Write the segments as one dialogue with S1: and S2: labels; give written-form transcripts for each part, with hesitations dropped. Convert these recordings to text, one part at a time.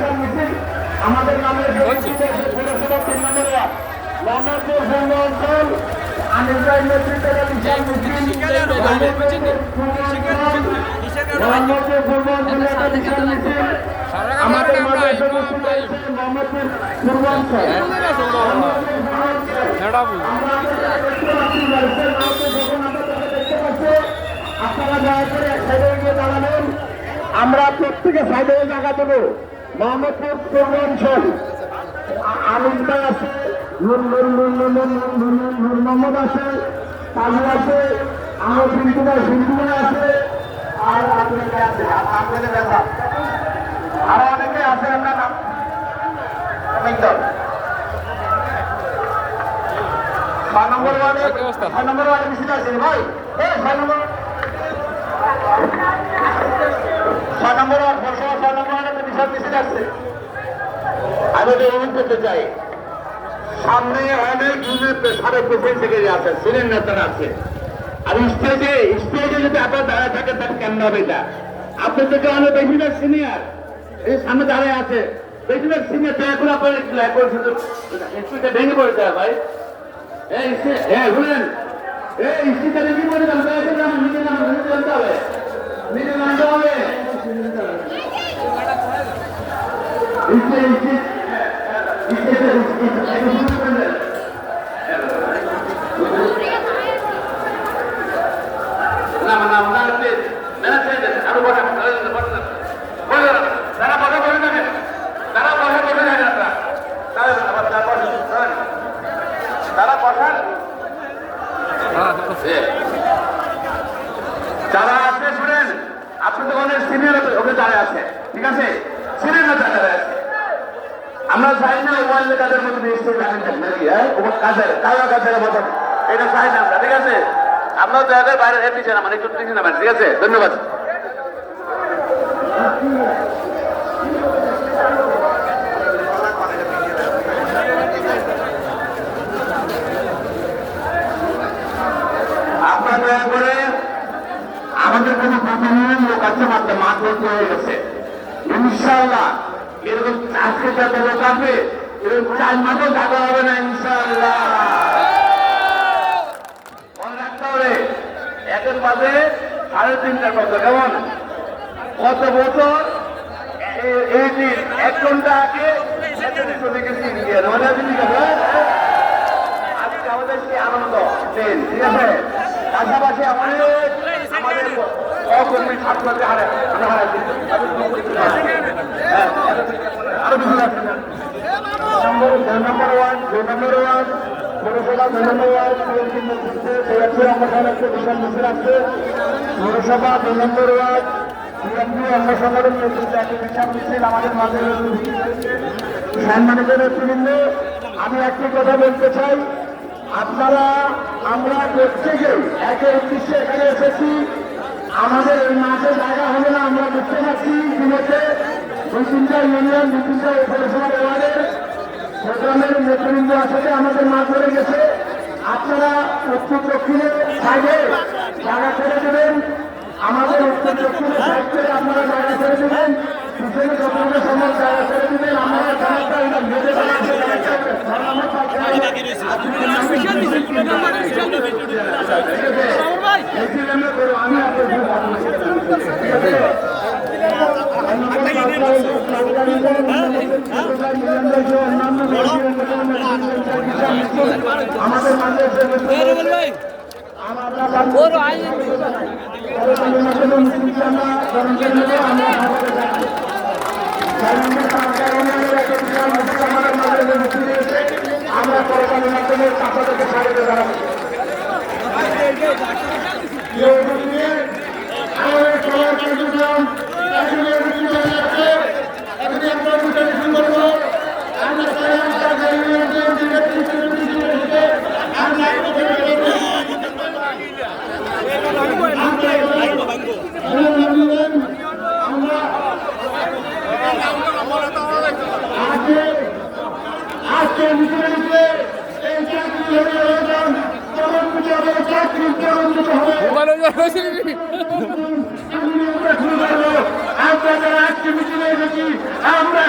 S1: বিশাল মিছিল আমাদের নামে পৌরসভা 3 নম্বর ওয়ার্ড মোহাম্মদপুর পূর্ব অঞ্চল আনিস ভাইয়ের নেতৃত্বে বিশাল মিছিল মোহাম্মদপুর পূর্ব অঞ্চলে একটা বিশাল মিছিল আমাদের মাঝে এসে উপস্থিত হয়েছে মোহাম্মদপুর পূর্ব অঞ্চল আপনারা দয়া করে এক সাইডে গিয়ে দাঁড়াবেন। আমরা প্রত্যেকে সাইডে জায়গা দেবো। মোহাম্মদপুর পূর্ব অঞ্চল আনিস ভাই আছে, নূর মোহাম্মদ আছে, কাজু আছে, আমার সিন্ধু ভাই আছে, আর আপনাদের আছে আপনাদের ব্যথা আরো অনেকে আছে। আমরা নাম ছয় নম্বর ওয়ার্ডে মিছিল আছে ভাই, 6 নম্বর ওয়ার্ড পৌরসভা 6 নম্বর ওয়ার্ডে বিশাল মিছিল আসছে। আমি অনুরোধ করতে চাই, সামনে অনেক সাড়ে পেছন থেকে আছে, সিনিয়র নেতারা আছে, আর স্টেজে যদি আপনার দাঁড়ায় থাকে তার কেমন হবে? এটা আপনার থেকে অনেক বেশিরভাগ সিনিয়র এই সামনে দাঁড়ায় আছে, বেশিরভাগ সিনিয়র তো এখন আপনার স্পিডটা ভেঙে পড়েছে ভাই। হ্যাঁ শুনেন, এই স্পিডটা ভেঙে পড়ে যাবে, নিজে জানতে হবে, নিজে জানতে হবে। যারা আছে শুনেন, আপনাদের অনেক সিনিয়র ওকে দাঁড়ায় আছে, ঠিক আছে, সিনিয়র না দাঁড়ায় আছে। আমরা চাই না ওয়ার্ল্ডে তাদের মধ্যে নিশ্চয়ই জানেন নাকি, হ্যাঁ কারা কাজের মতো এটা চাই না আমরা, ঠিক আছে। আপনারা দয়া করে বাইরে পিছিয়ে নামান, একটু পিছিয়ে নামেন, ঠিক আছে, ধন্যবাদ। আপনারা দয়া করে, আমাদের কোনো প্রতিনিধির লোক আছে মাত্র মাঠ ভর্তি হয়ে গেছে, ইনশাআল্লাহ এরকম আজকে যাতে লোক আসবে এরকম 4 মাসও জায়গা হবে না ইনশাআল্লাহ। মনে রাখতে হবে, এখন বাজে 3:30টার কথা, কেমন কত বছর এই দিন 1 ঘন্টা আগে চলে গেছি আজকে আমাদের কি আনন্দ দিন, ঠিক আছে। পাশাপাশি আমাদের সহকর্মী ছাত্রদের আরো কিছু আছে নম্বর ওয়ার্ড 2 নম্বর ওয়ার্ড পৌরসভা 2 নম্বর ওয়ার্ড বিশাল মিছিল আছে। পৌরসভা 2 নম্বর ওয়ার্ড অঙ্গ সংগঠন নেতৃত্বে একটি বিশাল মিছিল আমাদের মাঝে সম্মানিত নেতৃবৃন্দ। আমি একটি কথা বলতে চাই, আপনারা আমরা প্রত্যেকে একের উদ্দেশ্যে এখানে এসেছি, আমাদের এই মাঠে জায়গা হবে না আমরা বুঝতে পারছি। বিগতে 2-3টা ইউনিয়ন 2-3টা পৌরসভার ওয়ার্ডের প্রোগ্রামের নেতৃবৃন্দ আসলে আমাদের মাঠ ধরে গেছে। আপনারা উত্তর দক্ষিণে সাইডে জায়গা ছেড়ে দেবেন, আমাদের উত্তর দক্ষিণে সাইড থেকে আপনারা জায়গা ছেড়ে দেবেন, পিছনে যতগুলো সময় জায়গা ছেড়ে দেবেন। আমাদের জায়গাটা এটা ভেজে আমি আমাদের মাঝে আমরা পরকালীর মাধ্যমে আপনাদেরকে স্বাগত জানাবো। আমাদের সবার কার্যক্রম আমরা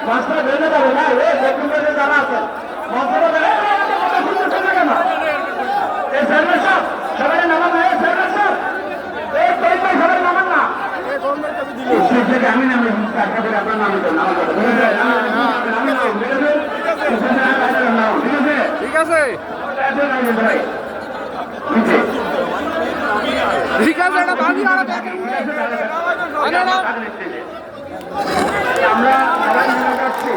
S1: মাস্টার ভেঙে যাবে না এই যারা আছেন মন্ত্রণা কেন এই চেয়ারম্যান সাহেব সবাই নামান না এই চেয়ারম্যান সাহেব এই কই সবাই নামান না আমি নামে আপনার নামে
S2: ঠিক আছে ঠিক আছে এটা বাকি আর
S1: আমরা সবাই মিলে যাচ্ছি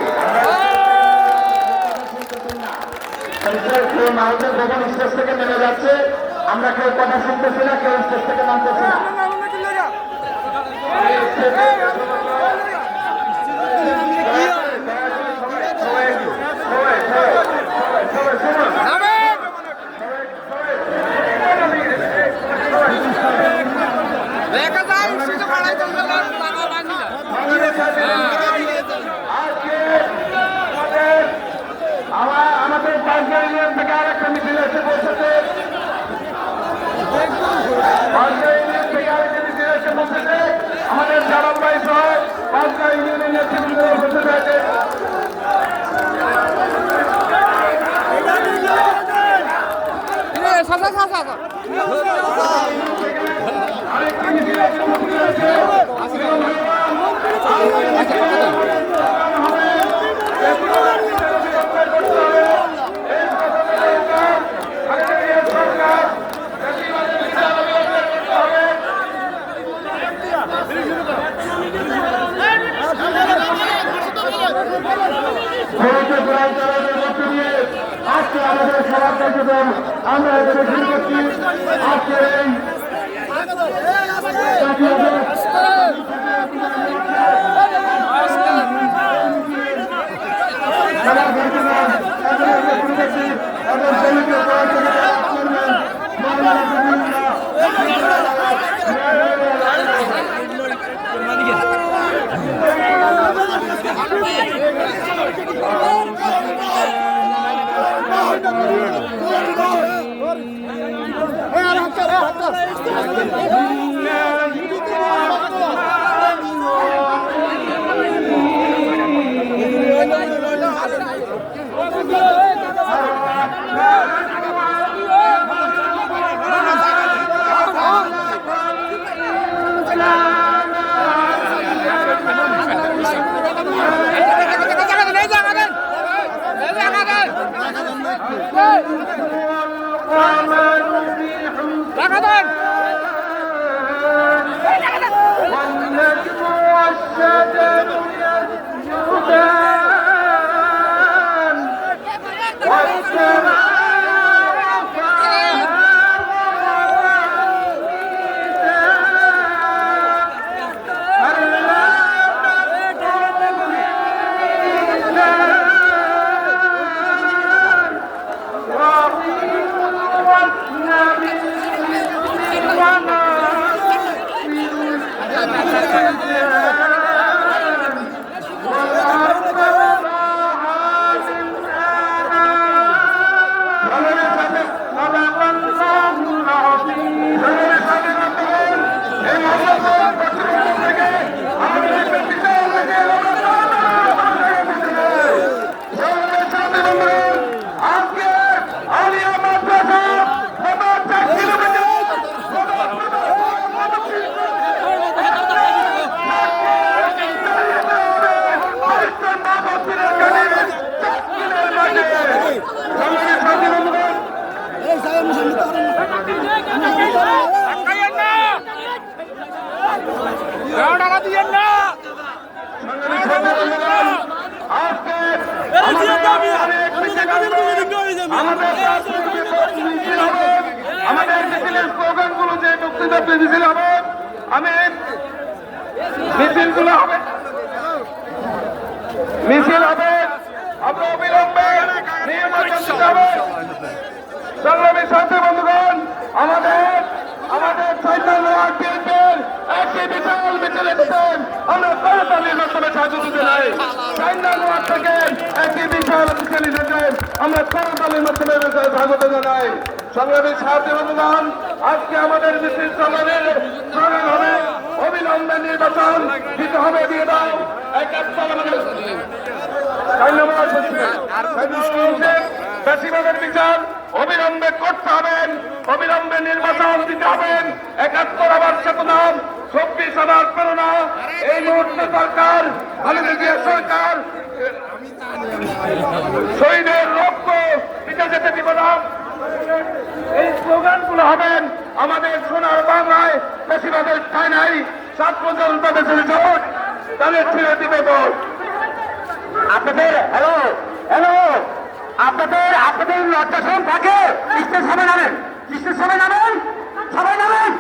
S1: কেউ মাউন্টেন যখন স্টেজ থেকে নেমে যাচ্ছে আমরা কেউ কথা শুনতেছি না কেউ স্টেজ থেকে নামতেছি না
S2: দেখা যায় শুধু বাড়াই চলবে না টাকা বাকি না
S1: আমাদের পাঁচগাঁ ইউনিয়ন থেকে আরেকটা মিছিল এসে বলতেছে পাঁচগাঁ ইউনিয়ন থেকে আরেকটা মিছিল এসে বলতেছে আমাদের জালাল ভাই সহ পাঁচগাঁ ইউনিয়নের নেতৃবৃন্দ বলতে চাইছে আরেকটি মিছিল এসে বলতে আজকে আমাদের সবার কার্যক্রম আমরা এখানে শুরু করছি আজকে আমাদের মিছিলের স্লোগানগুলো যে মুক্তিযুদ্ধ মিছিল হবে আমি মিছিলগুলো হবে মিছিল হবে আমরা অবিলম্বে নির্বাচন দিতে হবে। সংগ্রামী সাথী বন্ধুগণ আমাদের চৈতন্য একটি বিশাল মিছিল এসেছেন আমরা করতালির মাধ্যমে সাহায্য দিতে চাই। চাইনার থেকে একটি বিশাল মিছিল এসেছেন আমরা করতালির মাধ্যমে স্বাগত জানাই। সংগ্রামী সাথী বন্ধুগণ আজকে আমাদের মিছিল চলনের স্লোগান হবে অবিলম্বে নির্বাচন দিতে হবে দিয়ে দাও। বেশিরভাগের বিচার অবিলম্বে করতে হবেন, অবিলম্বে নির্বাচন দিতে হবেন। 71 আবার চেতনা, 24 আবার প্রেরণা। এই মুহূর্তে সরকার, খালেদা জিয়া সরকার শহীদের রক্ত পিঠে যেতে দিব না। এই স্লোগানগুলো হবেন আমাদের সোনার বাংলায় বেশিরভাগের ঠাই নাই। ছাত্র জনতা দেশের জোট তাদের ছেড়ে দিবে ভোট। আপনাদের হ্যালো হ্যালো আপনাদের লজ্জাসন থাকে, স্টেজ সবাই নামেন, স্টেজ সবাই নামেন, সবাই নামেন।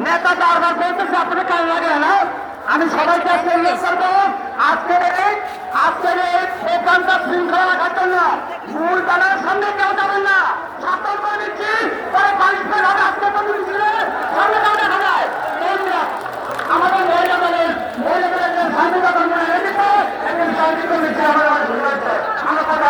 S1: নেতা বারবার বলতেছে আপনাদের কাজ লাগে না। আমি সবাইকে আজকে উল্লেখ করবো, আজকের এই এখানকার শৃঙ্খলা রাখার জন্য মূল বানার সামনে কেউ যাবেন না। সতর্ক দিচ্ছি, পরে পানিশমেন্ট হবে। আজকে তো মিছিলে সামনে কেউ দেখা যায়। আমাদের মহিলাদের স্বাধীনতা আন্দোলনে রেখেছে একজন শান্তিত মিছিল আমরা কথা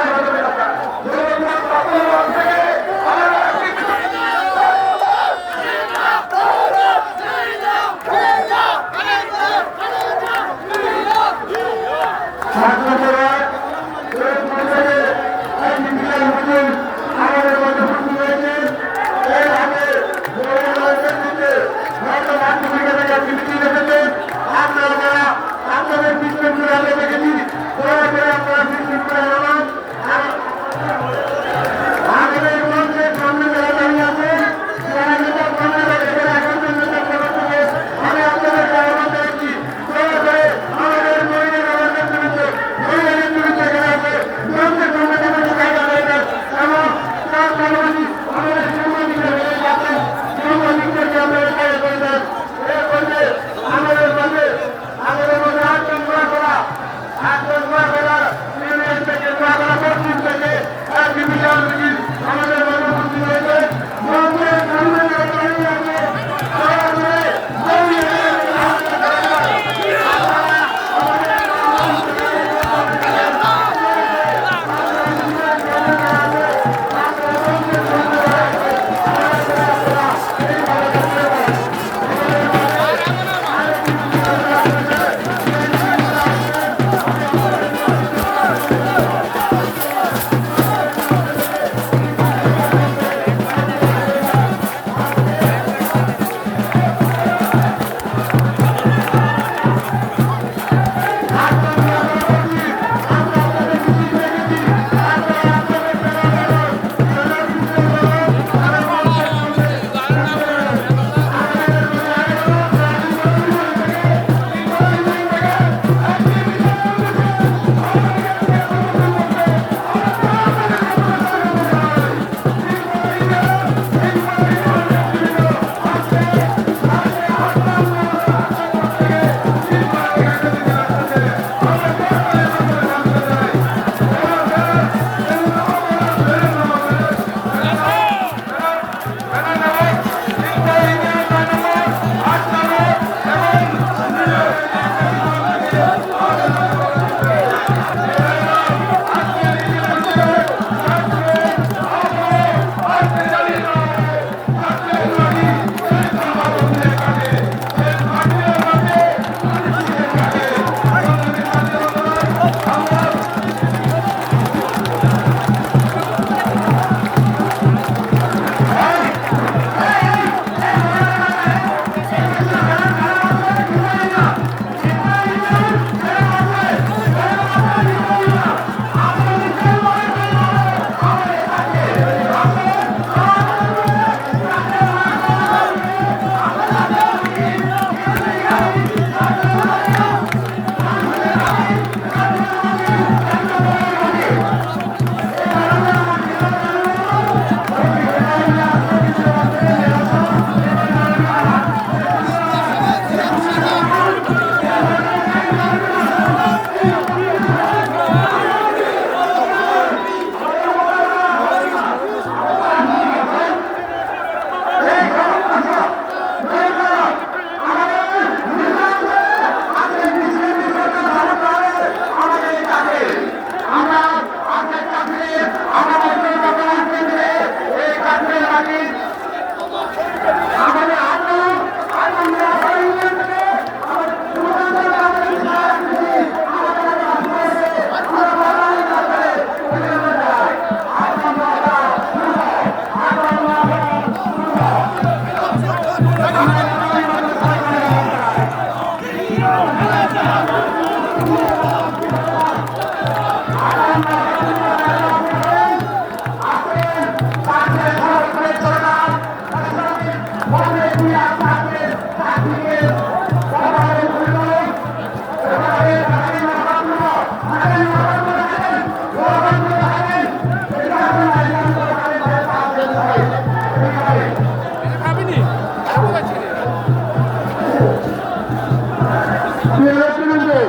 S1: কিন্তু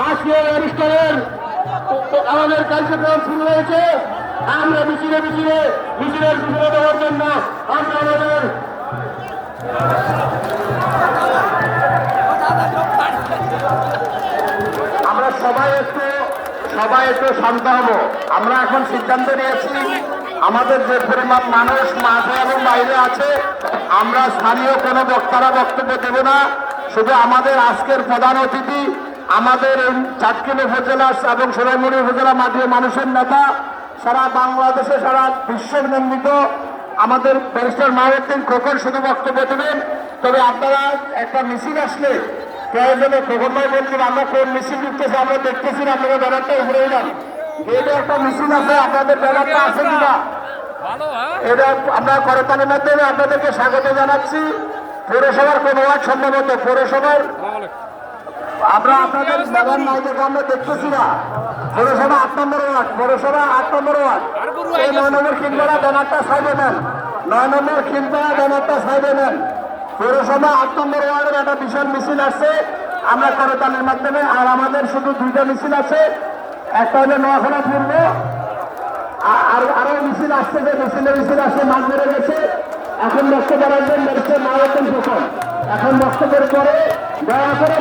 S1: আজকে অনুষ্ঠানের আমাদের কার্যক্রম শুরু হয়েছে। আমরা মিছিলের পিছনে দেওয়ার জন্য আমরা আমাদের আমরা সবাই একটু শান্ত হব। আমরা এখন সিদ্ধান্ত নিয়েছি আমাদের যে পরিমাণ মানুষ মাঠে এবং বাইরে আছে, আমরা স্থানীয় কোনো বক্তারা বক্তব্য দেব না। শুধু আমাদের আজকের প্রধান অতিথি আমাদের এই চাটখিল উপজেলা এবং সোনাইমুড়ি উপজেলা মাঠীয় মানুষের নেতা, সারা বাংলাদেশে সারা বিশ্বের নির্মিত আমাদের ব্যারিস্টার মাহবুদ্দিন খোকন শুধু বক্তব্য দেবেন। তবে আপনারা একটা মিছিল আসলে প্রয়োজনে খোকন ভাই বলছেন আমরা কোন মিছিল দিতেছি আমরা দেখতেছি না, আপনারা ব্যানারটা উপরে যান। এটা একটা মিছিল আছে, আপনাদের ব্যানারটা আছে কিনা এটা আমরা করতালির মাধ্যমে আপনাদেরকে স্বাগত জানাচ্ছি। পৌরসভার কোন ওয়ার্ড সম্ভবত পৌরসভার আমরা আপনাদের বাগান নাই দেখে আমরা দেখতেছি না। পৌরসভা 8 নম্বর ওয়ার্ড, পৌরসভা 8 নম্বর ওয়ার্ড। এই 9 নম্বর খিলপাড়া ব্যানারটা সাইডে নেন, 9 নম্বর খিলপাড়া ব্যানারটা সাইডে নেন। পৌরসভা 8 নম্বর ওয়ার্ডের একটা বিশাল মিছিল আছে আমরা করতালির মাধ্যমে। আর আমাদের শুধু 2টা মিছিল আছে, একটা হলো নোয়াখানা পূর্ব, আর আরো মিছিল আসছে, যে মিছিল আসছে মাঠ বেড়ে গেছে। এখন বক্তব্য রাখবেন ব্যারিস্টার মাহবুদ্দিন খোকন। এখন বক্তব্যের পরে দয়া করে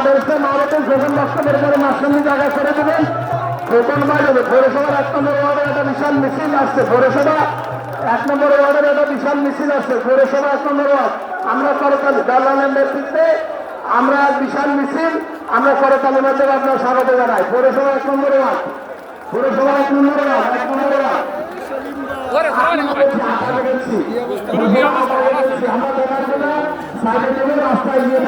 S1: ব্যারিস্টার মাহবুদ্দিন খোকন বক্তব্যের পরে মাঝখানে জায়গা করে দেবেন। খোকন বাজাবে পৌরসভার 1 নম্বর ওয়ার্ডের একটা বিশাল মিছিল আসছে, পৌরসভা 1 নম্বর ওয়ার্ডের একটা বিশাল মিছিল আসছে, পৌরসভা 1 নম্বর ওয়ার্ড। আমরা করতালি দালালের নেতৃত্বে আমরা বিশাল মিছিল আমরা করতালির মাধ্যমে আপনার স্বাগত জানাই। পৌরসভা 1 নম্বর ওয়ার্ড, পৌরসভা 1 নম্বর ওয়ার্ড, 1 নম্বর ওয়ার্ড। রাস্তায় গিয়ে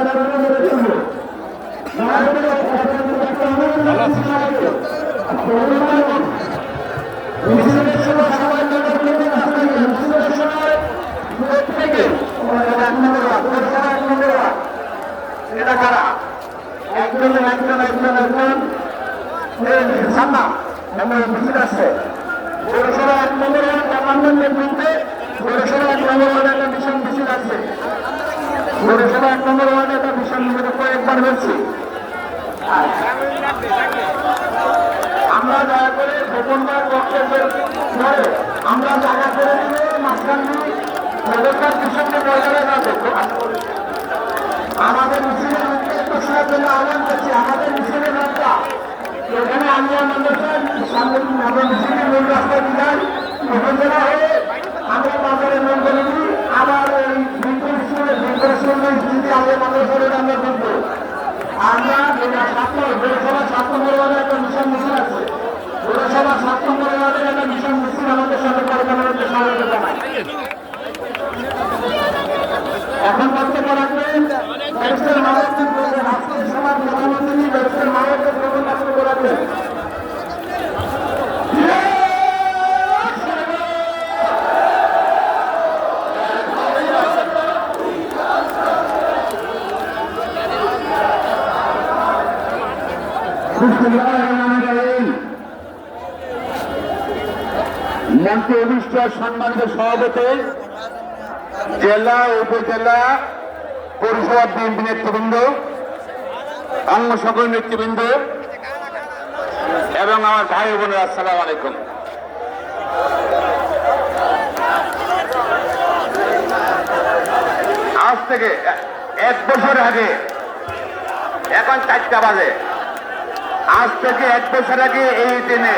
S1: এটা কারা একজন সামনা আমরা মিছিল আসছে। পৌরসভা 1 নম্বর ওয়ার্ড কমান্ডার নেতৃত্বে পৌরসভা 1 নম্বর ওয়ার্ডে একটা ভীষণ মিছিল আছে। পৌরসভা 1 নম্বর ওয়ার্ডে একটা ভীষণ মিছিল কয়েকবার হয়েছে। আমরা দয়া করে গোপনবার বক্তব্যের পরে আমরা জায়গা করে দিলে মাঝখানে সদস্যের পিছনে বজায় যাবে। আমাদের মিছিলের উদ্দেশ্যের জন্য আহ্বান করছি, আমাদের মিছিলের রাস্তা এখানে আলিয়া মাদ্রাসার সামনে মিছিলের মূল রাস্তা বিধান উপজেলা হয়ে আমরা বাজারে মঙ্গল দিই। আবার এই স্থিতি আলিয়া মাদ্রাসার আমরা করবো। আমরা পৌরসভা 7 নম্বর ওয়ার্ডে একটা মিশন মিছিল আছে, পৌরসভা 7 নম্বর ওয়ার্ডে একটা মিশন মিছিল আমাদের সাথে করতে স্বাগত জানাই। এখন বক্তব্য রাখবেন ব্যারিস্টার মাহবুদ্দিন খোকন। আজকের সভার প্রধান অতিথি ব্যারিস্টার মাহবুদ্দিন খোকন বক্তব্য রাখবেন। মন্ত্রী অভিষ্টার সম্মানিত সভাপতি, জেলা উপজেলা পৌরসভা বিএনপি নেতৃবৃন্দ, অঙ্গ সকল নেতৃবৃন্দ এবং আমার ভাই বোনেরা, আসসালামু আলাইকুম। আজ থেকে 1 বছর আগে, এখন 4টা বাজে, আজ থেকে 1 বছর আগে এই দিনে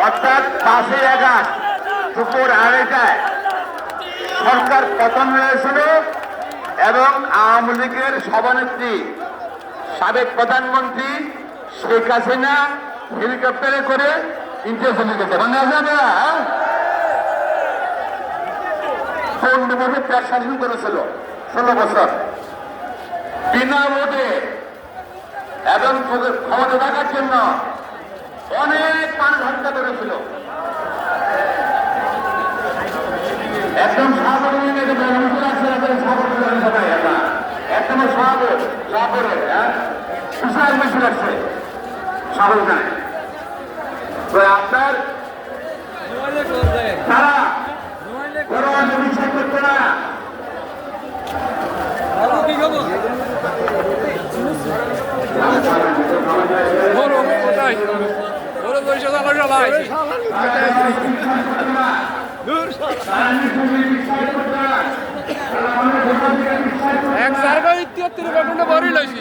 S1: অর্থাৎ 5ই আগস্ট দুপুর 2:30টায় সরকার পতন হয়েছিল এবং আওয়ামী লীগের সভানেত্রী সাবেক প্রধানমন্ত্রী শেখ হাসিনা হেলিকপ্টারে করে ইন্ডিয়া চলে গেছে। মনে আছে না? পূর্ণভাবে দেশ শাসন করেছিল 16 বছর বিনা ভোটে এবং ক্ষমতা থাকার জন্য অনেক মানুষ হত্যা করেছিল। একদম সাধারণ একদম সাগরে বিশাল মিছিল আসছে সাগরখানে। তো আপনার তারা কোনো বিশ্বাস করছে না।
S2: বড় কোথায় বড় পয়সা চালা চালাই এক জায়গায় 73 ঘন্টা ভরি লইছি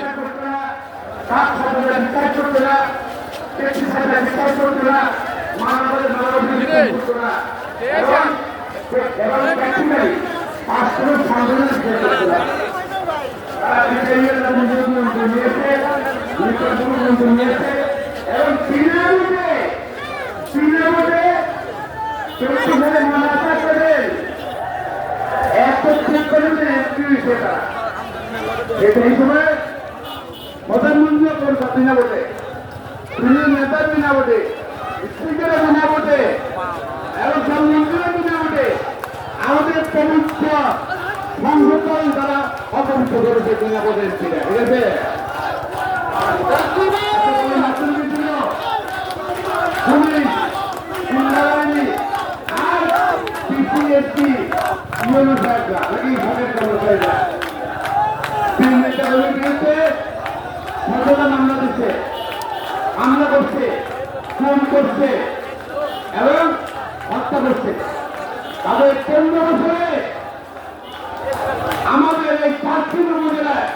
S1: এই সময় প্রধানমন্ত্রী বিনা ভোটে নেতার বিনা ভোটে স্পিকারের বিনা ভোটে এবং সব মন্ত্রীরা বিনা ভোটে আমাদের পবিত্র সংসদ তারা অপবিত্র করেছে বিনা ভোটের ঠিক আছে মামলা দিচ্ছে হামলা করছে খুন করছে এবং হত্যা করছে তাদের 15 বছরে আমাদের এই 4টি উপজেলায়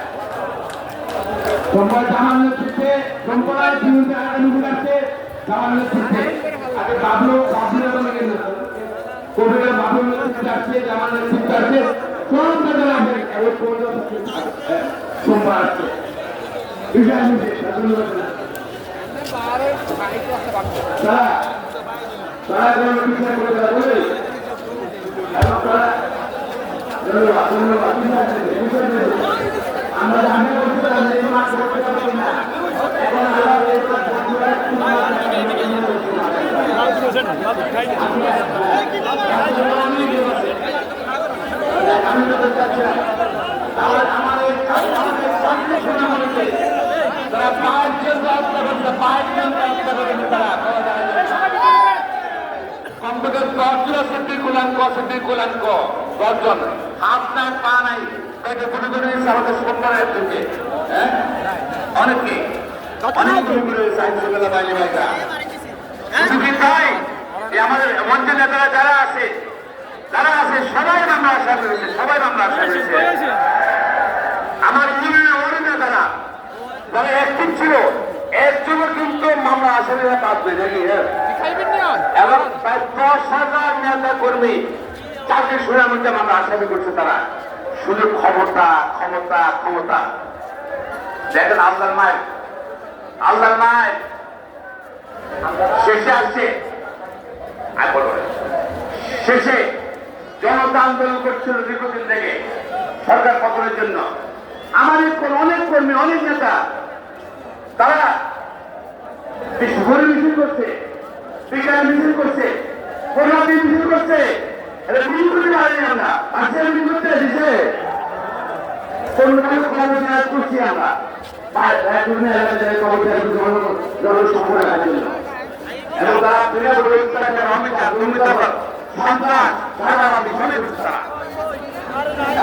S1: সোমবার জামার নেতৃত্বে সোমবার বিরুদ্ধে আগামী আছে জামার নেতৃত্বে আগে বাবলু কোভিডের বাবলুর নেতৃত্বে আসছে জামার নেতৃত্বে আছে সব জায়গায় আছে এবং সোমবার আসছে বিষয় তারা বিষয় করে তারা বলে এবং তারা আমরা জানি করতে না এখন আমি তো চাচ্ছি আমাদের তারা 5 জন রাস্তা করছে 5 জন রাস্তা করেছে তারা কমপক্ষে 10 জন সিদ্দিকুলাঙ্ক 10 জন হাত নাই পা নাই তাকে গুলি করে আমাদের সন্তানের দিকে অনেকে অনেক গুলি করে সাইন্সবেলা বাইরে বাইরা শুধু তাই আমাদের মঞ্চের নেতারা যারা আছে সবাই আমরা আশা করেছি আমার ইউনিয়নের নেতারা যারা অ্যাক্টিভ ছিল একজনও কিন্তু মামলা আসামিরা পাবে নাকি এবং প্রায় 10,000 নেতা কর্মী চাকরি শুরুর মধ্যে মামলা আসামি করছে তারা শুধু ক্ষমতা দেখেন আল্লাহর মায় শেষে আসছে শেষে জনতা আন্দোলন করছিল দীর্ঘদিন থেকে সরকার পতনের জন্য আমাদের অনেক কর্মী অনেক নেতা তারা মিছিল করছে বিকাশ মিছিল করছে মিছিল করছে করছি আমরা এবং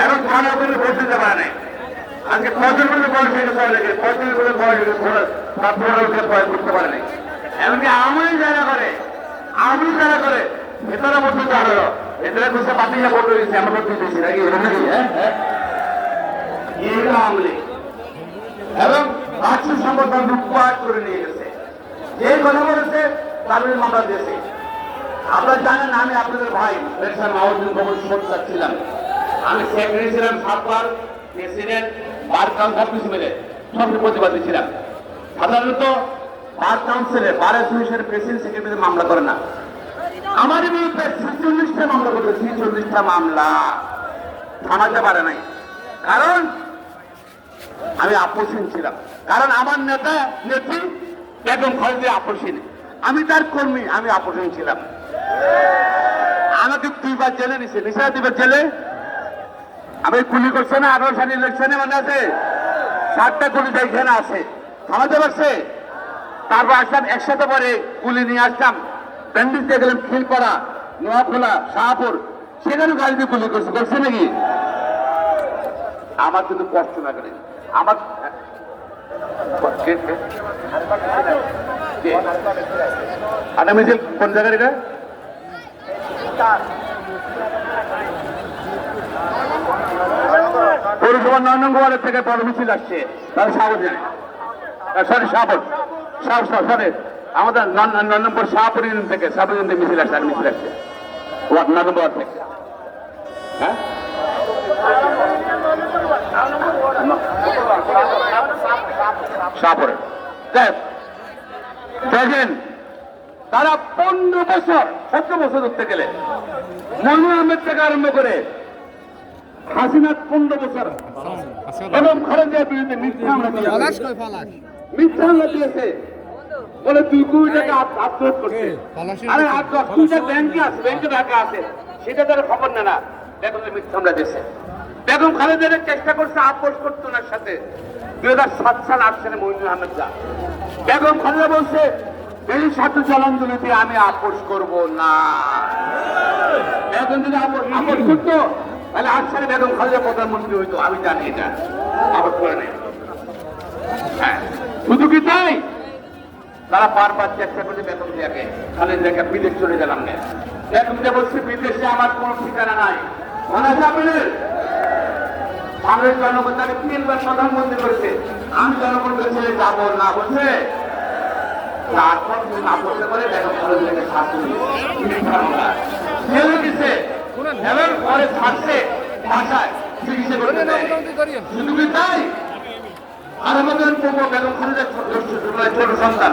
S1: এখন থানা করে ভোট দিতে পারে নাই আজকে কজন বলে বয়স হয়ে গেছে অনেকে কজন বলে বয়স ভয় করতে পারে নাই এমনকি আওয়ামী যারা করে ভেতরে ভোট দিতে হবে ভেতরে বসে পাতিয়ে ভোট হয়েছে আমরা ভোট দিতেছি নাকি আওয়ামী লীগ এবং রাষ্ট্র সংগঠন লুটপাট করে নিয়ে গেছে যে কথা বলেছে তার মামলা দিয়েছে আপনারা জানেন আমি আপনাদের ভাই ছিলাম আমি সেক্রেটারি ছিলাম 7 বার প্রেসিডেন্ট বার কাউন্সিল মিলে সব প্রতিবাদী ছিলাম সাধারণত বার কাউন্সিলে বার অ্যাসোসিয়েশনের প্রেসিডেন্ট সেক্রেটারি মামলা করে না আমার বিরুদ্ধে 46টা মামলা করতে 46টা মামলা থামাতে পারে নাই কারণ আমি আপোষহীন ছিলাম কারণ আমার নেত্রী বেগম খালেদা আপোষহীন আমি তার কর্মী আমি আপোষহীন ছিলাম আমাকে 2বার জেলে নিছে নিশা 2বার জেলে আমি গুলি করছে না 18 সালের ইলেকশনে মনে আছে 7টা গুলি এখানে আছে থামাতে পারছে তারপর আসলাম একসাথে পরে গুলি নিয়ে আসলাম ব্যান্ডেজ দিয়ে গেলাম খিলপাড়া নোয়াখোলা শাহপুর সেখানে গাড়ি দিয়ে গুলি করছে নাকি আমার কিন্তু কষ্ট না করে আমার আটা মিছিল কোন জায়গার এটা? পৌরসভা 9 নম্বর ওয়ার্ডের থেকে বড় মিছিল আসছে, তাহলে সাবধানে, সরি সরি আমাদের 9 নম্বর শাহপুর থেকে মিছিল আসছে, মিছিল আসছে 9 নম্বর ওয়ার্ড থেকে। হ্যাঁ শাহপুরে দেখেন, তারা 15 বছর 17 বছর ধরতে গেলে মনু আহমেদ থেকে আরম্ভ করে হাসিনা 15 বছর এবং খালেদার বিরুদ্ধে মিথ্যা হামলা দিয়েছে বলে 2 কোটি টাকা আত্মহত্যা করছে। আরে 10 কোটি টাকা ব্যাংকে টাকা আছে, সেটা তার খবর নেয় না। বেগম মিথ্যা হামলা দিয়েছে। বেগম খালেদার চেষ্টা করছে আপোষ করতে ওনার সাথে 2007 সাল 8 সালে মইনুল আহমেদ যা বেগম খালেদা বলছে এই সাথে জলাঞ্জলিতে আমি আপোষ করব না। এখন যদি আপোষ করতো তাহলে 8 সালে বেগম খালেদা প্রধানমন্ত্রী হইতো, আমি জানি এটা। আপোষ করে নেই। হ্যাঁ, শুধু কি তাই, তারা বারবার চেষ্টা করছে বেগম জিয়াকে খালেদাকে বিদেশ চলে গেলাম না। বেগম জিয়া বলছে বিদেশে আমার কোনো ঠিকানা নাই। মনে যাবেন বাংলাদেশ জনগণ তাকে 3 বার প্রধানমন্ত্রী করেছে, আমি জনগণ বলেছে যাবো না, বলছে তারপর না বলতে পারে বেগম খালেদাকে শাস্তি দিচ্ছে এবং পরে ছাড়ছে ভাষায় চিকিৎসা করতে দেয়। শুধু কি তাই, আর আমাদের পূর্ব বেগম খালেদার ছোট সন্তান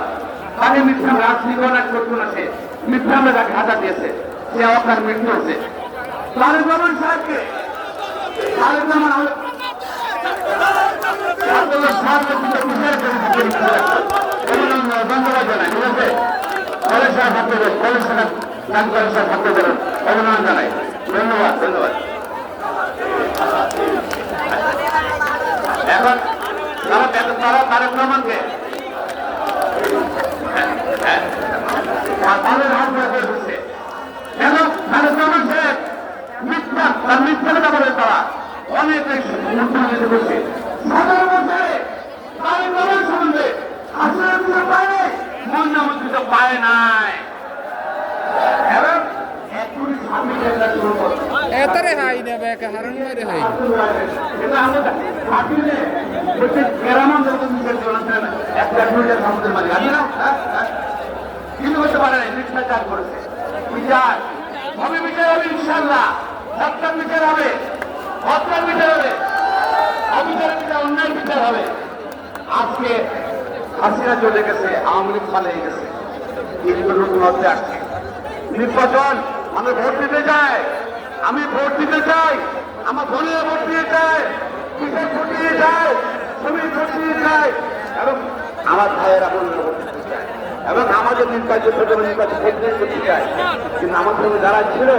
S1: তাকে মিথ্যা রাজনীতি করতো না, সে মিথ্যা আমরা তাকে হাজা দিয়েছে, সে আপনার মৃত্যু হয়েছে। তারেক রহমান সাহেবকে ধন্যবাদ জানাই, ঠিক আছে? অভিনন্দন জানাই, ধন্যবাদ ধন্যবাদ। এখন তারা তারেক রহমানকে তাদের হাত ধরে দিচ্ছে। এখন তারেক রহমান সাহেব মিথ্যা কথা বলে, তারা অনেক করছে সাধারণ বছরে তারেক রহমান সম্বন্ধে হাসিনার কিছু পায় নাই, মন্নামত কিছু পায় নাই। এবং এখনই স্বামীদের কাছে
S2: এতরে হাই না বেকা হারুন মারে হাই
S1: এটা আমরা হাতিলে বলতে কেরামান যখন নিজের জন্য একটা দুইটা সমুদ্রের মাঝে আছে না, কিন্তু হতে পারে না, মিথ্যাচার করেছে। বিচার হবে, বিচার হবে ইনশাআল্লাহ, সত্যার বিচার হবে, হত্যার বিচার হবে, অবিচারের বিচার, অন্যায় বিচার হবে। আজকে হাসিনা চলে গেছে, আওয়ামী লীগ পালিয়ে গেছে, কিন্তু নতুন হতে আসছে নির্বাচন। আমি ভোট দিতে চাই, আমি ভোট দিতে চাই, আমার বোনের ভোট দিয়ে চাই, কৃষক ভোট দিয়ে চাই, শ্রমিক ভোট দিয়ে চাই, এবং আমার ভাইয়েরা বোনের ভোট দিতে চাই, এবং আমাদের নির্বাচন করতে চাই। কিন্তু আমার সঙ্গে যারা ছিল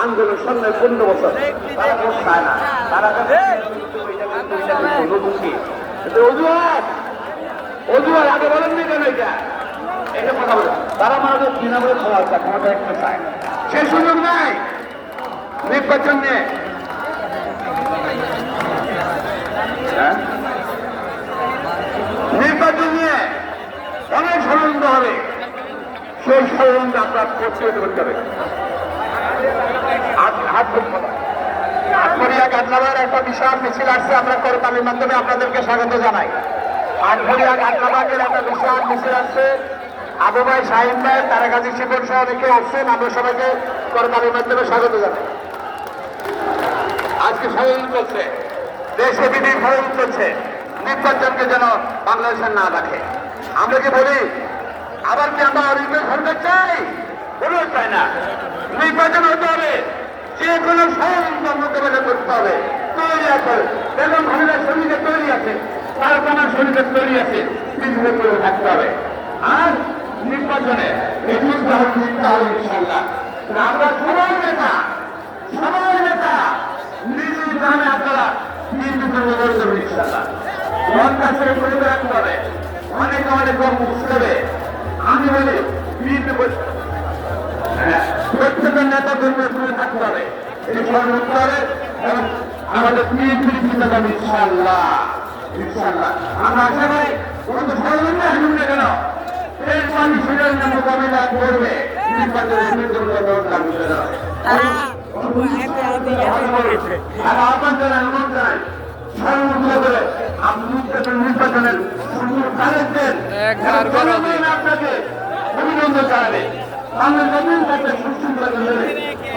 S1: আন্দোলন সন্ধ্যে 15 বছর, তারা ভোট চায় না, তারা অজুহাত আগে বলেননি কেন এটা? এটা কথা বলে তারা আমাদের তৃণমূলের ক্ষমতা একটা চায়, সে সুযোগ নাই নির্বাচন নিয়ে। নির্বাচন নিয়ে অনেক ষড়যন্ত্র হবে, সেই ষড়যন্ত্র আপনার প্রতিহত করতে হবে। আটঘরিয়া গাজনাবাইয়ের একটা বিশাল মিছিল আসছে, আমরা করতালির মাধ্যমে আপনাদেরকে স্বাগত জানাই। আটঘরিয়া গাজনাবাইয়ের একটা বিশাল মিছিল আসছে, আবু ভাই, শাহিন ভাই, তারা গাজী শিবন সহ অনেকে আসছেন, আমরা সবাইকে করতালির মাধ্যমে স্বাগত জানাই। আজকে ষড়যন্ত্র চলছে, দেশে বিদেশে ষড়যন্ত্র চলছে, নির্বাচনকে যেন বাংলাদেশের না রাখে। আমরা কি বলি আবার কি আমরা অরিজিনাল সরকার চাই? বলেও চাই না, নির্বাচন হতে হবে, যে কোনো ষড়যন্ত্র মোকাবেলা করতে হবে, তৈরি আছে। বেগম খালেদার শরীরে তৈরি আছে, তার আমার শরীরে তৈরি আছে, বিভিন্ন করে থাকতে হবে। আর নির্বাচনে ইনশাল্লাহ আমরা সবাই নেতা নিজের গ্রামে আপনারা ইনশাল্লাহ মনকাছে করে রাখতে হবে, অনেক অনেক কম বুঝতে হবে। আমি বলি প্রত্যেকের নেতা কর্মী করে থাকতে হবে, এই সর্বোচ্চ হবে এবং আমাদের ইনশাল্লাহ ইনশাআল্লাহ আমরা আশা করি কত ষড়যন্ত্র আসুন না কেন এই পানি ষড়যন্ত্র মোকাবিলা করবে নির্বাচনের সুন্দর দাবি করে আহ্বান জানাই অনুরোধ জানাই সর্বমুখ করে আপনি নির্বাচনের সুন্দর তারিখদের আপনাকে অভিনন্দন জানাবে বাংলা নতুন একটা সুশৃঙ্খলা দেবে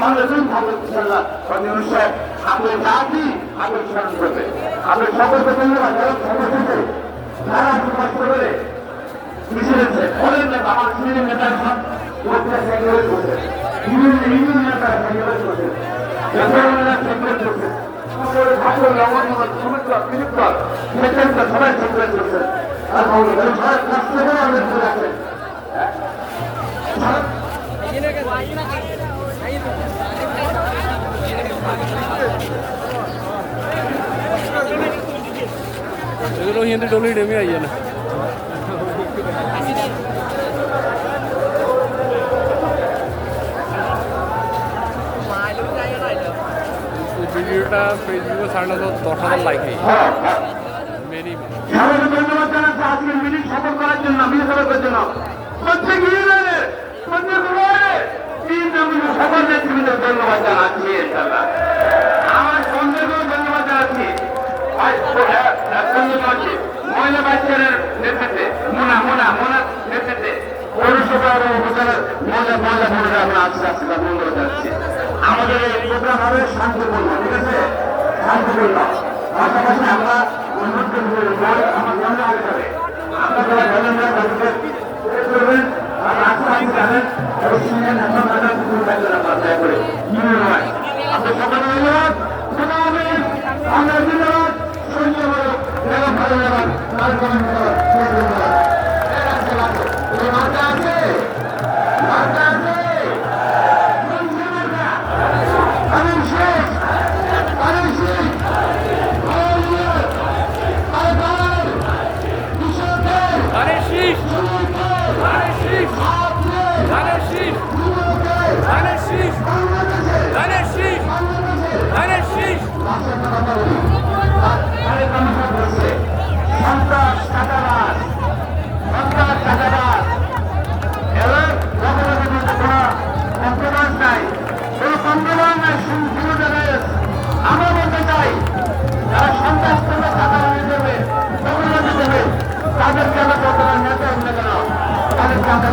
S1: বাংলা নতুন থাকবে ইনশাআল্লাহ অনুষ্ঠান আপনি জাতি আপনি স্মরণ করবে আপনি সকলকে ধন্যবাদ সর্বশেষে যারা কষ্ট করে মিছিলেছে বলেন না আমার সিনিয়র নেতার সব লোকটা সেক্রেটারি করছে ইউনিয়ন নেতারা সেক্রেটারি করছে জনগণেরা সেক্রেটারি করছে ঠাকুর লবণ সমুদ্র বিলুপ্ত সেক্রেটারি সবাই সেক্রেটারি করছে আর সবাই কষ্ট করে আমাদের করে আছেন
S2: चलो हिंदी डोली डेमी आई है ना ভিডিওটা ফেসবুকে ছাড়লে তো 10,000 লাইক হয় মেনি
S1: ধন্যবাদ জানাচ্ছি আজকের মিটিং সফল করার জন্য বিশেষজ্ঞের জন্য প্রত্যেক ইউনিয়নের প্রত্যেক ওয়ার্ডে সকল নেতৃবৃন্দের ধন্যবাদ জানাচ্ছি আমার সন্দেহকেও ধন্যবাদ জানাচ্ছি মহিলা বাচ্চাদের নেতৃত্বে মোনা নেতৃত্বে পৌরসভা এবং উপজেলার মহিলা বোনেরা আমরা আস্তে আস্তে ধন্যবাদ জানাচ্ছি আমাদের এই প্রোগ্রাম হবে শান্তিপূর্ণ ঠিক আছে শান্তিপূর্ণ পাশাপাশি আমরা অনুরোধ আমার জন্য হবে আমরা যারা ভলেন্টিয়ার করবেন আর রাস্তায় জানেন আপনি সকাল ধন্যবাদ আমরা ধন্যবাদ সৈন্য ভালো লাগান তার মার্কা আছে মার্কা আছে আমরা বলতে চাই যারা সন্ত্রাস করবে টাকা দেবে দেবে তাদেরকে আমরা কত নেতা না কেন তাদেরকে আমরা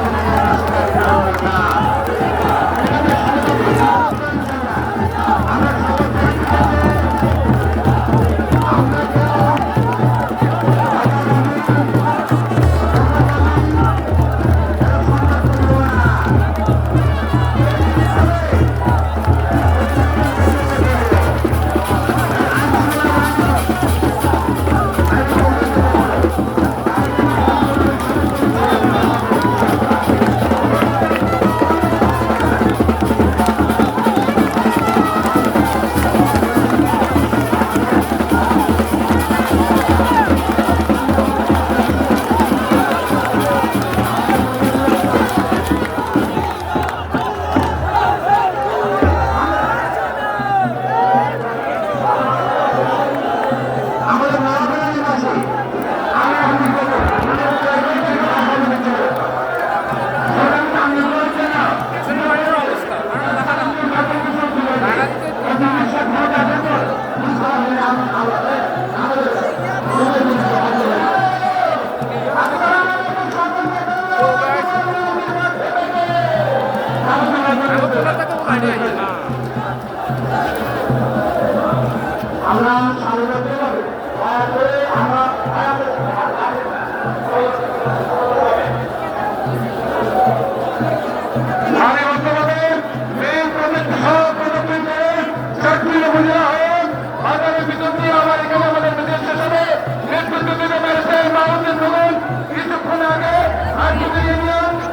S1: কিছুক্ষণ আগে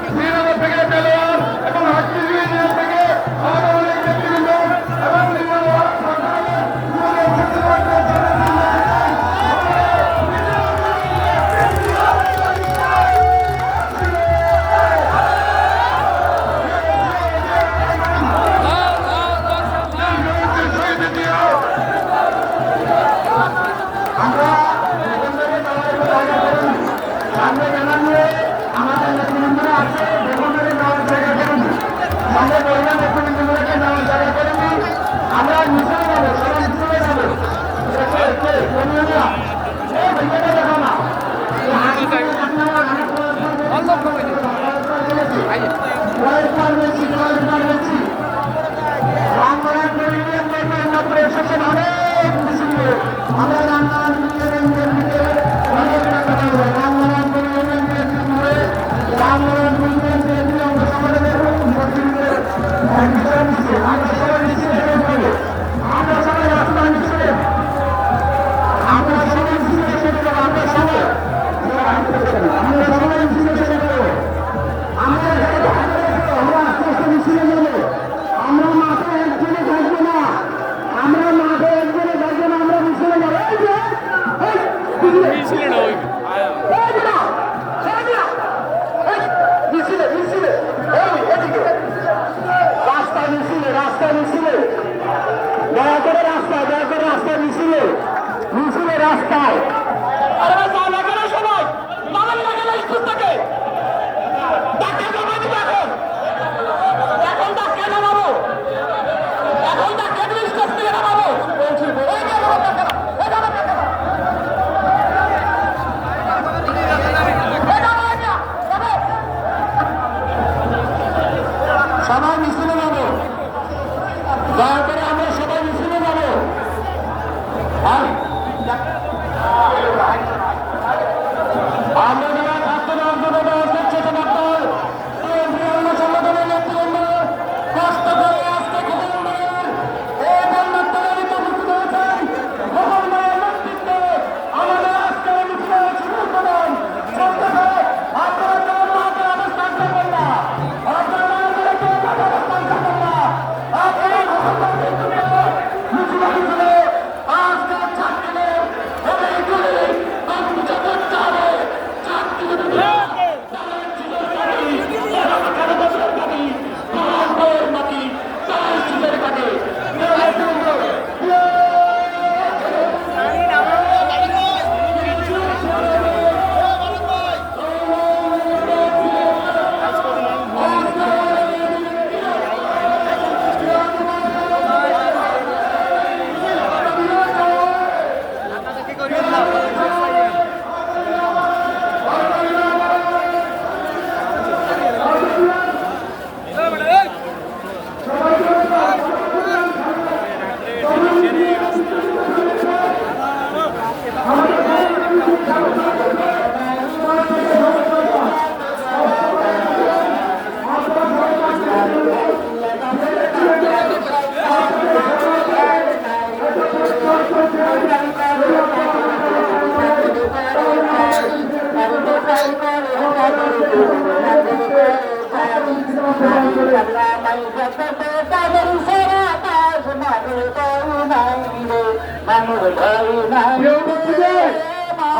S1: শ্রীনগর থেকে তেলোয়ার এবং হাট্টি ইউনিয়ন থেকে আমরা মহিলা নেতৃবৃন্দগুলোকে নেওয়ার জায়গা করে দিই। আমরা মিছিলে যাবো, সবাই মিছিলে যাবো। দেখো না রাস্তায় সবাই সবাই মিছিলে যাবো, দয়া করে আমরা সবাই মিছিলে যাবো। আমরা যারা ছাত্র আন্দোলনের চেতনা দল সংগঠনের নেতৃবৃন্দ কষ্ট করে আজকে গোপালগঞ্জের এই বন্যাত্মজনিত মুক্তি হয়েছেন গোপালগঞ্জের নেতৃত্বে আমাদের আজকে মিছিলের শুভোদ্বোধন চলতেছে। আপনারা কেউ মাঠে অবস্থান করবেন না, আপনারা মাঠে কেউ মাঠে অবস্থান করবেন না। আপনারা গোপালগঞ্জের মিছিলে মিছিলে আজকে ছাত্রীদের অনেকগুলি কর্মী করতে হবে।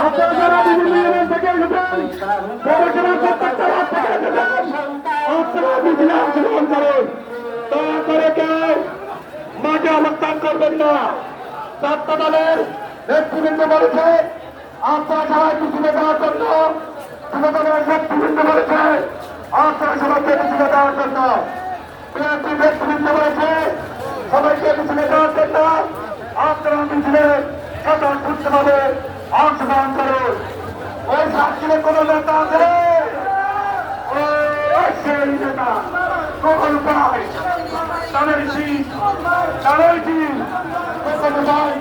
S1: আপনারা বিভিন্ন ইউনিয়ন থেকে এসেছেন, পৌরসভার প্রত্যেকটা ওয়ার্ড থেকে এসেছেন, আপনারা মিছিলে অংশগ্রহণ করুন। দয়া করে কেউ মাঠে অবস্থান করবেন না। ছাত্র দলের নেতৃবৃন্দ বলেছে আপনারা সবাই মিছিলে যাওয়ার জন্য, যুব দলের নেতৃবৃন্দ বলেছে আপনারা সবাইকে মিছিলে যাওয়ার জন্য, বিএনপি নেতৃবৃন্দ বলেছে সবাইকে মিছিলে যাওয়ার জন্য। আপনারা মিছিলে স্বতঃস্ফূর্তভাবে অংশগ্রহণ করুন। ওই সাক্ষীরে কোন নেতা আছে? সেই নেতা কখন পায় তাদের শীত তাদের দিন কখন পায়।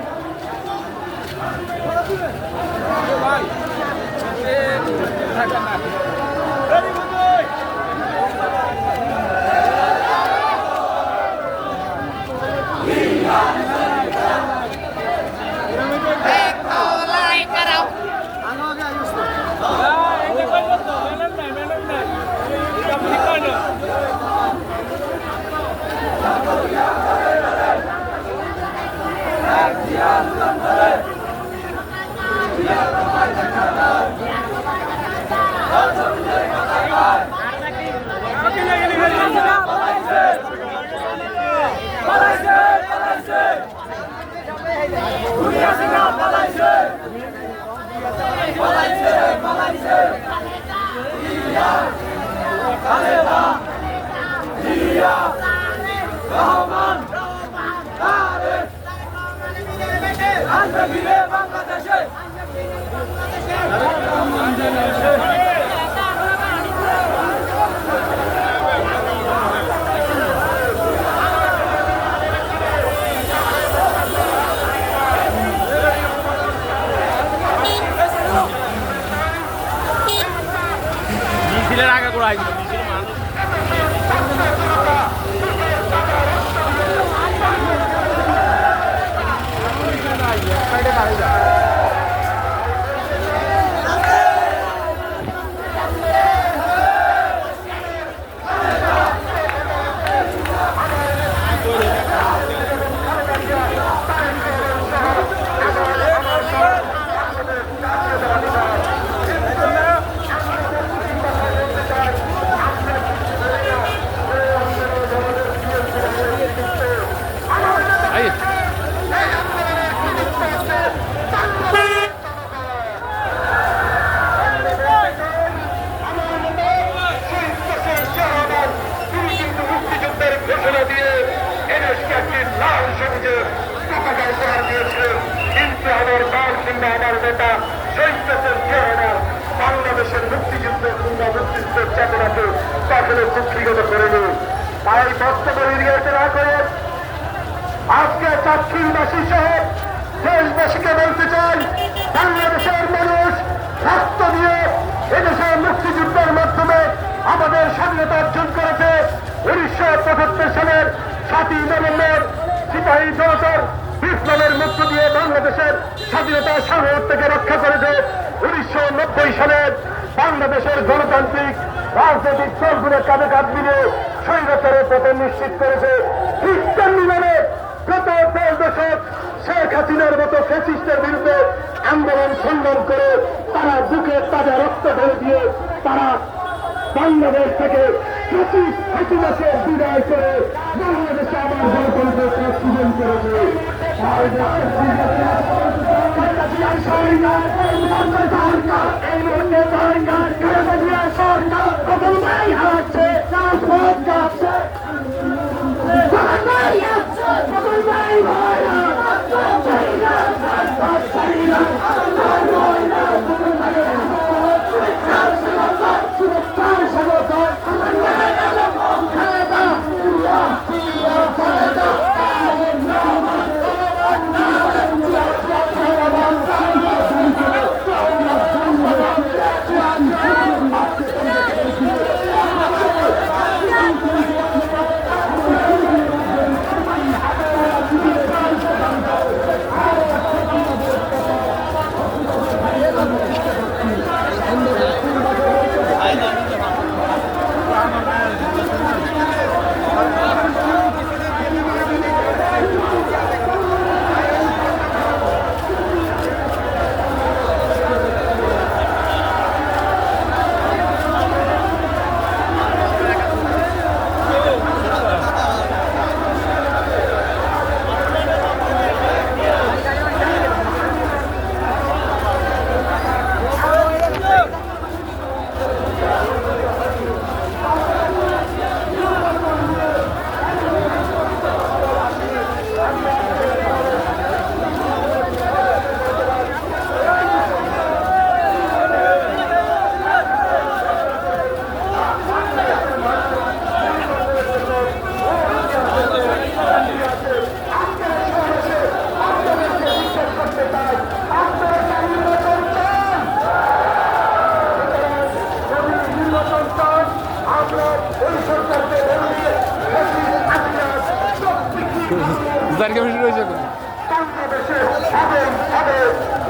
S2: মিছিলের আগে করা হয়েছিল মিছিল মানুষ
S1: বাংলাদেশের মুক্তিযুদ্ধ কিংবা মুক্তিযুদ্ধের চেতনাকে কখনো কুক্ষিগত করেনি। তাই বক্তব্য নির্গত না করে আজকে চাঁদপুরবাসী সহ দেশবাসীকে বলতে চাই, বাংলাদেশের মানুষ রক্ত দিয়ে এদেশের মুক্তিযুদ্ধের মাধ্যমে আমাদের স্বাধীনতা অর্জন করেছে। 1975 সালের 7ই নভেম্বর সিপাহী জনতার বিপ্লবের মধ্য দিয়ে বাংলাদেশের স্বাধীনতা সাহস থেকে রক্ষা করেছে। 1990 সালের বাংলাদেশের গণতান্ত্রিক রাজনৈতিক দলগুলো কাঁধে কাঁধ মিলিয়ে স্বৈরাচারের পতন নিশ্চিত করেছে। খ্রিস্টান মিলনে গত 10 দশক শেখ হাসিনার মতো ফ্যাসিস্টের বিরুদ্ধে আন্দোলন সংগ্রাম করে তারা বুকে তাজা রক্ত ঢেলে দিয়ে তারা বাংলাদেশ থেকে ফ্যাসিস্ট হাসিনাকে বিদায় করে বাংলাদেশে আবার গণতন্ত্রের সৃজন করেছে। বাংলাদেশের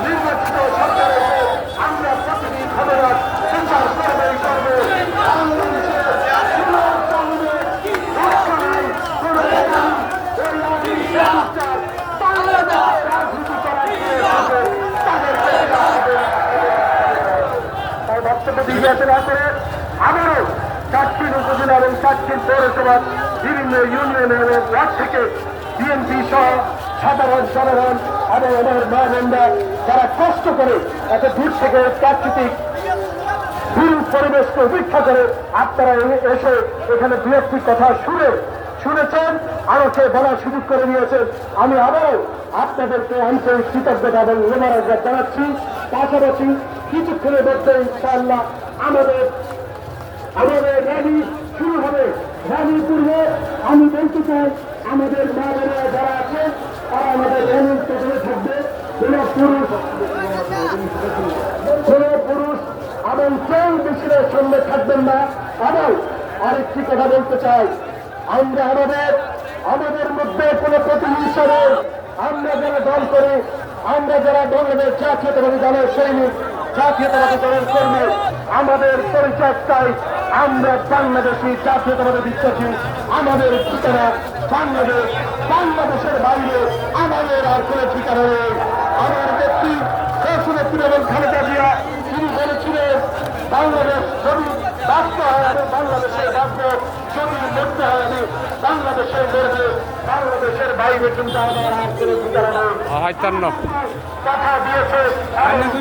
S1: নির্বাচিত সরকারের আমরা প্রতিদিন খবর বিচার করবেই করবো। বক্তব্য দিতে না করে আবারও চাঁদপুর উপজেলা এবং চাঁদপুর পৌরসভার বিভিন্ন ইউনিয়নের ওয়ার্ড থেকে বিএনপি সহ সাধারণ জনগণ এবং আমার মা বোনরা যারা কষ্ট করে এত দূর থেকে প্রাকৃতিক
S3: বিরূপ পরিবেশকে উপেক্ষা করে আপনারা এসে এখানে দু একটি কথা শুনেছেন, আমাকে বলার সুযোগ করে নিয়েছেন। আমি আবারও আপনাদেরকে আন্তরিক কৃতজ্ঞতা এবং মোবারকবাদ জানাচ্ছি। পাশাপাশি কিছুক্ষণের মধ্যে ইনশাআল্লাহ আমাদের র্যালি শুরু হবে। র্যালির পূর্বে আমি বলতে চাই, আমাদের মা বোনেরা যারা আছে তারা আমাদের র্যালির পেছনে থাকবে। কোন পুরুষ এবং কেউ মিছিলের সামনে থাকবেন না। এবং আরেকটি কথা বলতে চাই, আমরা আমাদের মধ্যে কোনো প্রতিহিংসা নেই। আমরা যারা দল করি, আমরা যারা বাংলাদেশ জাতীয়তাবাদী দলের সৈনিক, জাতীয়তাবাদী দলের কর্মী, আমাদের পরিচয়টাই আমরা বাংলাদেশি জাতীয়তাবাদী বিশ্বাসী। আমাদের ঠিকানা বাংলাদেশের বাইরে আমাদের আর কোনো ঠিকানা নেই। আমার ব্যক্তি দেশনেত্রী এবং খালেদা জিয়া তিনি বলেছিলেন, বাংলাদেশ যদি বাঁচতে হয় আমি বাংলাদেশের বাঁচব, যদি মরতে হয় আমি বাংলাদেশের মরবে। বাংলাদেশের বাইরে কিন্তু আমার আর কোনো ঠিকানা নেই। কথা দিয়েছে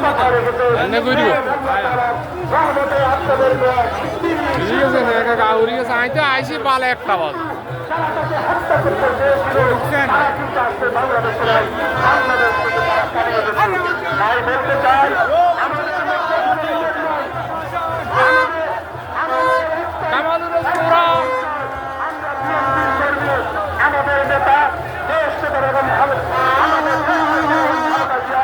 S3: কথা রেখেছে।
S2: আইসি পালে একটা বল
S3: যারা তাকে হত্যা করতে চেয়েছিল তারা কিন্তু আসছে বাংলাদেশের বাংলাদেশ থেকে তারা পালিয়ে গেছে। তাই বলতে চাই, আমাদের মধ্যে কোনো বিভেদ নয়। আমরা বিএনপির কর্মী, আমাদের নেতা দেশ নেতার এবং আমাদের খালেদা জিয়া, আমাদের নেতা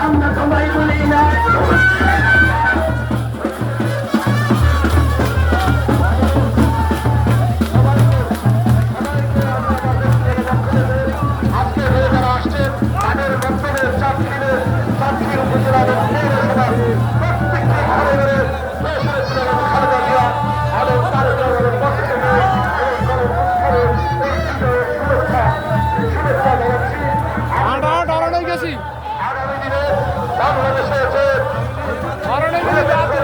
S3: আমরা সবাই বলি না। আজকে যারা আসছেন তাদের বক্তব্যের চাকরির উপজেলা এবং পৌরসভা প্রত্যেকটি ঘরে ঘরে দেশের এবং খালেদা জিয়া এবং তার পক্ষ থেকে শুভেচ্ছা জানাচ্ছি। আগামী দিনে বাংলাদেশে যে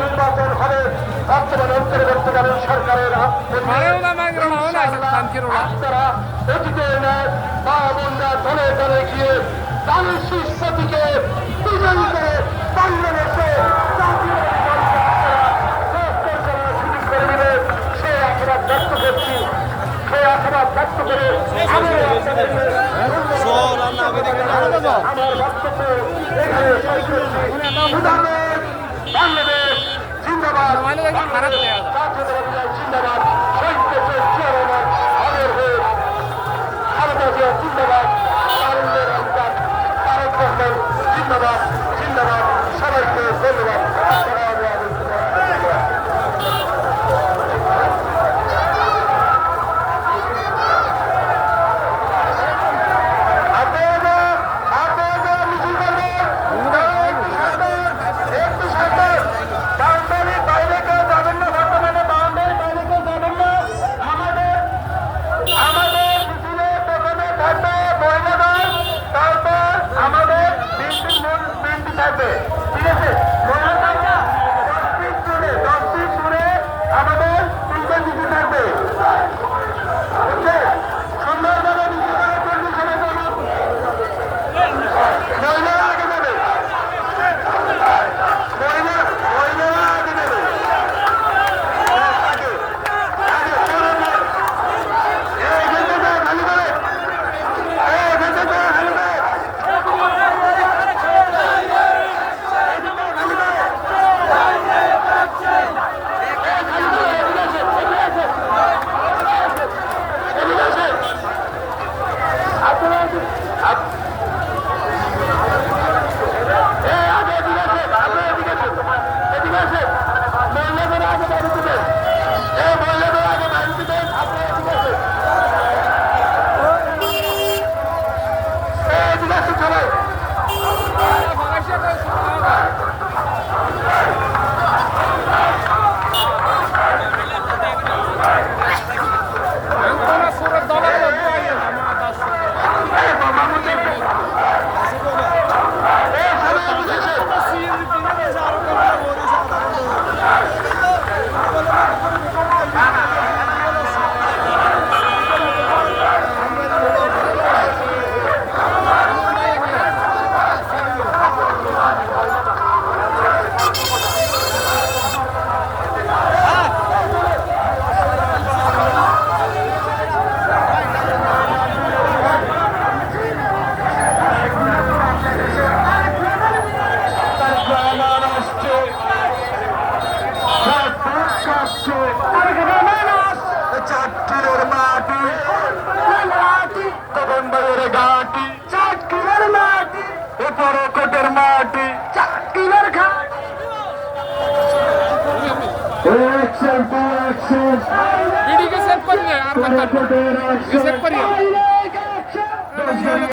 S3: নির্বাচন হবে বর্তমানে অন্তর্বর্তীকালীন সরকারের আপনারা অতীতে মা বোনরা দলে দলে গিয়ে দলের শীর্ষ প্রতীকে বিজয়ী করে বাংলাদেশে সুযোগ করে দিলে সে আশীর্বাদ ব্যক্ত করছি। সে আশীর্বাদ ব্যক্ত করে আমার বক্তব্য এখানে শেষ করছি। বাংলাদেশ জিন্দাবাদ, জাতীয়তাবাদী দল জিন্দাবাদ, শহীদ দেশের চেয়ারম্যান আমাদের হয়ে খালেদা জিয়া জিন্দাবাদ, তারুণ্যের অধিকার তারেক রহমান জিন্দাবাদ জিন্দাবাদ। সবাইকে ধন্যবাদ। আসসালামু ঠিক আছে, মাটি চাকিলার ঘাট
S2: ভিডিও সেভ করিয়ে আর সেভ করিয়ে